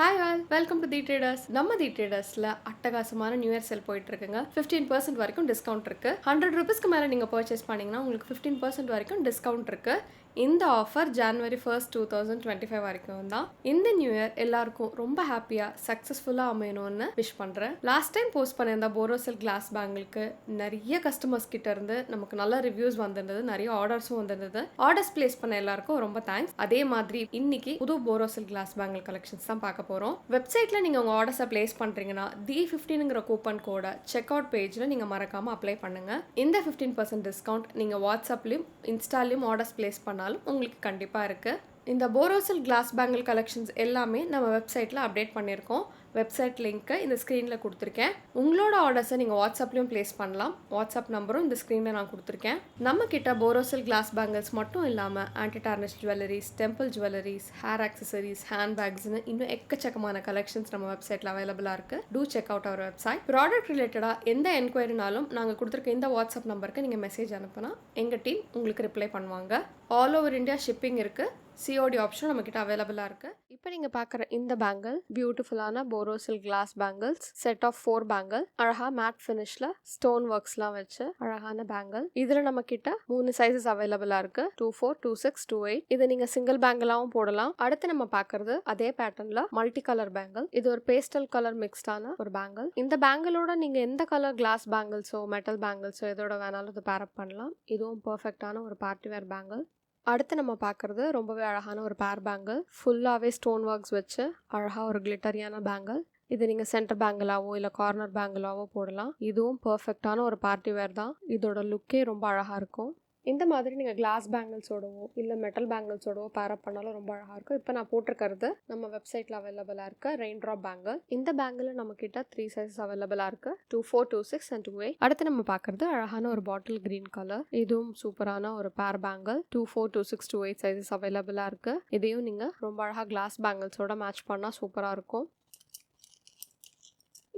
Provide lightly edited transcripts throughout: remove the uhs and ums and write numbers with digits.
Hi all, welcome to the traders. நம்ம தி ட்ரேடர்ஸில் அட்டகாசமான new year sale போயிட்டு இருக்குங்க. 15% வரைக்கும் டிஸ்கவுண்ட் இருக்கு. 100 ரூபீஸ்க்கு மேலே நீங்கள் பர்ச்சேஸ் பண்ணீங்கன்னா உங்களுக்கு 15% வரைக்கும் டிஸ்கவுண்ட் இருக்கு. இந்த ஆஃபர் ஜனவரி 1, 2025 வரைக்கும் தான். இந்த நியூ இயர் எல்லாருக்கும் ரொம்ப ஹாப்பியாக சக்ஸஸ்ஃபுல்லாக அமையணும்னு விஷ் பண்ணுறேன். லாஸ்ட் டைம் போஸ்ட் பண்ணியிருந்த போரோசில் கிளாஸ் பேங்கிளுக்கு நிறைய கஸ்டமர்ஸ் கிட்ட இருந்து நமக்கு நல்ல ரிவ்யூஸ் வந்திருந்தது, நிறைய ஆர்டர்ஸும் வந்திருந்தது. ஆர்டர்ஸ் பிளேஸ் பண்ண எல்லாருக்கும் ரொம்ப தேங்க்ஸ். அதே மாதிரி இன்னைக்கு புது போரோசில் கிளாஸ் பேங்கிள் கலெக்ஷன்ஸ் தான் பார்க்க போகிறோம். வெப்சைட்டில் நீங்கள் உங்கள் ஆர்டர்ஸை பிளேஸ் பண்ணுறீங்கன்னா D15ங்கிற கூப்பன் கோடை செக் அவுட் பேஜில் நீங்கள் மறக்காமல் அப்ளை பண்ணுங்கள். இந்த 15% டிஸ்கவுண்ட் நீங்கள் வாட்ஸ்அப்லையும் இன்ஸ்டாலையும் ஆர்டர்ஸ் பிளேஸ் பண்ணாலும் உங்களுக்கு கண்டிப்பாக இருக்குது. இந்த போரோசில் கிளாஸ் பேங்கிள் கலெக்ஷன்ஸ் எல்லாமே நம்ம வெப்சைட்டில் அப்டேட் பண்ணியிருக்கோம். வெப்சைட் லிங்க்கை இந்த ஸ்க்ரீனில் கொடுத்துருக்கேன். உங்களோட ஆர்டர்ஸை நீங்கள் வாட்ஸ்அப்லையும் ப்ளேஸ் பண்ணலாம். வாட்ஸ்அப் நம்பரும் இந்த ஸ்க்ரீனில் நான் கொடுத்துருக்கேன். நம்ம கிட்ட போரோசில் கிளாஸ் பேங்கிள்ஸ் மட்டும் இல்லாமல் anti tarnish jewelleries, temple jewelleries, hair accessories, hand பேக்ஸ்னு இன்னும் எக்கச்சக்கமான கலெக்ஷன்ஸ் நம்ம வெப்சைட்டில் அவைலபிளாக இருக்குது. Do check out our website. Product ரிலேட்டடாக எந்த என்கொயரினாலும் நாங்கள் கொடுத்துருக்க இந்த வாட்ஸ்அப் நம்பருக்கு நீங்கள் மெசேஜ் அனுப்புனா எங்கள் டீம் உங்களுக்கு ரிப்ளை பண்ணுவாங்க. ஆல் ஓவர் இந்தியா ஷிப்பிங் இருக்குது. COD ஆப்ஷன் நம்மக்கிட்ட அவைலபிளாக இருக்குது. இப்போ நீங்கள் பார்க்குற இந்த பேங்கிள் பியூட்டிஃபுல்லான Borosil glass bangles, set of 4 bangle, அழகாக மேட் ஃபினிஷில் ஸ்டோன் ஒர்க்ஸ்லாம் வச்சு அழகான பேங்கிள். இதில் நம்மக்கிட்ட 3 சைஸஸ் அவைலபிளாக இருக்குது. 24, 26, 28. இதை நீங்கள் சிங்கிள் பேங்கிளாகவும் போடலாம். அடுத்து நம்ம பார்க்குறது அதே பேட்டர்னில் மல்டி கலர் பேங்கிள். இது ஒரு பேஸ்டல் கலர் மிக்ஸ்டான ஒரு பேங்கிள். இந்த பேங்கிளோட நீங்கள் எந்த கலர் கிளாஸ் பேங்கிள்ஸோ மெட்டல் பேங்கிள்ஸோ எதோட வேணாலும் இதை பேரப் பண்ணலாம். இதுவும் பர்ஃபெக்டான ஒரு பார்ட்டி வேர் பேங்கிள். அடுத்து நம்ம பார்க்குறது ரொம்பவே அழகான ஒரு பேர் பேங்கிள். ஃபுல்லாகவே ஸ்டோன் ஒர்க்ஸ் வச்சு அழகாக ஒரு கிளிட்டரியான பேங்கிள். இது நீங்கள் சென்டர் பேங்கிளாவோ இல்லை கார்னர் பேங்கிளாவோ போடலாம். இதுவும் பர்ஃபெக்டான ஒரு பார்ட்டி வேர் தான். இதோட லுக்கே ரொம்ப அழகாக இருக்கும். இந்த மாதிரி நீங்கள் கிளாஸ் பேங்கிள்ஸோடவோ இல்லை மெட்டல் பேங்கிள்ஸோடவோ பேரப் பண்ணாலும் ரொம்ப அழகாக இருக்கும். இப்போ நான் போட்டிருக்கிறது நம்ம வெப்சைட்டில் அவைலபிளாக இருக்க ரெயின் ட்ராப் பேங்கிள். இந்த பேங்கில் நம்மக்கிட்ட 3 சைஸஸ் அவைலபிளாக இருக்குது. 24, 26 and 28. அடுத்து நம்ம பார்க்குறது அழகான ஒரு பாட்டில் கிரீன் கலர். இதுவும் சூப்பரான ஒரு பேர் பேங்கிள். 24, 26, 28 சைஸஸ் அவைலபிளாக இருக்குது. இதையும் நீங்கள் ரொம்ப அழகாக கிளாஸ் பேங்கிள்ஸோட மேட்ச் பண்ணால் சூப்பராக இருக்கும்.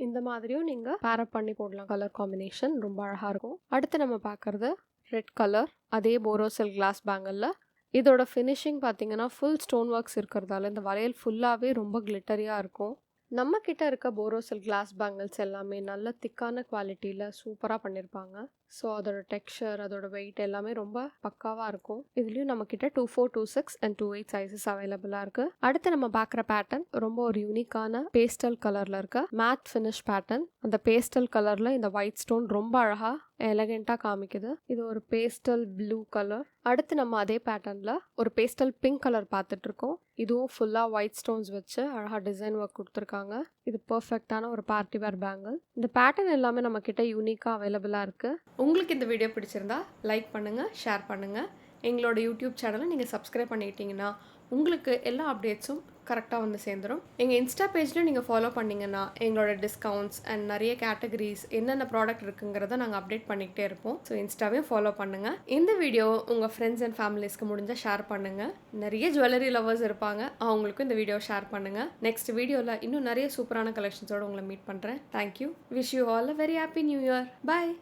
இந்த மாதிரியும் நீங்கள் பேரப் பண்ணி போடலாம். கலர் காம்பினேஷன் ரொம்ப அழகாக இருக்கும். அடுத்து நம்ம பார்க்குறது ரெட் கலர், அதே போரோசில் கிளாஸ் பேங்கிளில். இதோட ஃபினிஷிங் பார்த்தீங்கன்னா ஃபுல் ஸ்டோன் ஒர்க்ஸ் இருக்கிறதால இந்த வளையல் ஃபுல்லாகவே ரொம்ப கிளிட்டரியாக இருக்கும். நம்ம கிட்ட இருக்க போரோசில் கிளாஸ் பேங்கிள்ஸ் எல்லாமே நல்ல திக்கான குவாலிட்டியில் சூப்பராக பண்ணியிருப்பாங்க. ஸோ அதோட டெக்ஸ்சர், அதோட வெயிட் எல்லாமே ரொம்ப பக்காவாக இருக்கும். இதுலேயும் நம்மக்கிட்ட 24, 26 and 28 சைஸஸ் அவைலபிளாக இருக்குது. அடுத்து நம்ம பார்க்குற பேட்டர்ன் ரொம்ப ஒரு யூனிக்கான பேஸ்டல் கலரில் இருக்க மேட் ஃபினிஷ் பேட்டர்ன். அந்த பேஸ்டல் கலரில் இந்த ஒயிட் ஸ்டோன் ரொம்ப அழகாக எலகெண்ட்டாக காமிக்குது. இது ஒரு பேஸ்டல் ப்ளூ கலர். அடுத்து நம்ம அதே பேட்டர்னில் ஒரு பேஸ்டல் பிங்க் கலர் பார்த்துட்ருக்கோம். இதுவும் ஃபுல்லாக ஒயிட் ஸ்டோன்ஸ் வச்சு அழகாக டிசைன் ஒர்க் கொடுத்துருக்காங்க. இது பர்ஃபெக்டான ஒரு பார்ட்டி வேர் பேங்கிள். இந்த பேட்டர்ன் எல்லாமே நம்மக்கிட்ட யூனிக்காக அவைலபிளாக இருக்குது. உங்களுக்கு இந்த வீடியோ பிடிச்சிருந்தா லைக் பண்ணுங்கள், ஷேர் பண்ணுங்கள். எங்களோட யூடியூப் சேனலை நீங்கள் சப்ஸ்கிரைப் பண்ணிக்கிட்டிங்கன்னா உங்களுக்கு எல்லா அப்டேட்ஸும் கரெக்டாக வந்து சேர்ந்துடும். எங்கள் இன்ஸ்டா பேஜில் நீங்கள் ஃபாலோ பண்ணிங்கன்னா எங்களோட டிஸ்கவுண்ட்ஸ் அண்ட் நிறைய கேட்டகரிஸ் என்னென்ன ப்ராடக்ட் இருக்குங்கிறத நாங்கள் அப்டேட் பண்ணிக்கிட்டே இருப்போம். ஸோ இன்ஸ்டாவையும் ஃபாலோ பண்ணுங்கள். இந்த வீடியோ உங்கள் ஃப்ரெண்ட்ஸ் அண்ட் ஃபேமிலிஸ்க்கு முடிஞ்சால் ஷேர் பண்ணுங்கள். நிறைய ஜுவல்லரி லவர்ஸ் இருப்பாங்க, அவங்களுக்கும் இந்த வீடியோ ஷேர் பண்ணுங்கள். நெக்ஸ்ட் வீடியோவில் இன்னும் நிறைய சூப்பரான கலெக்ஷன்ஸோடு உங்களை மீட் பண்ணுறேன். Thank you. Wish you all a very happy new year. Bye.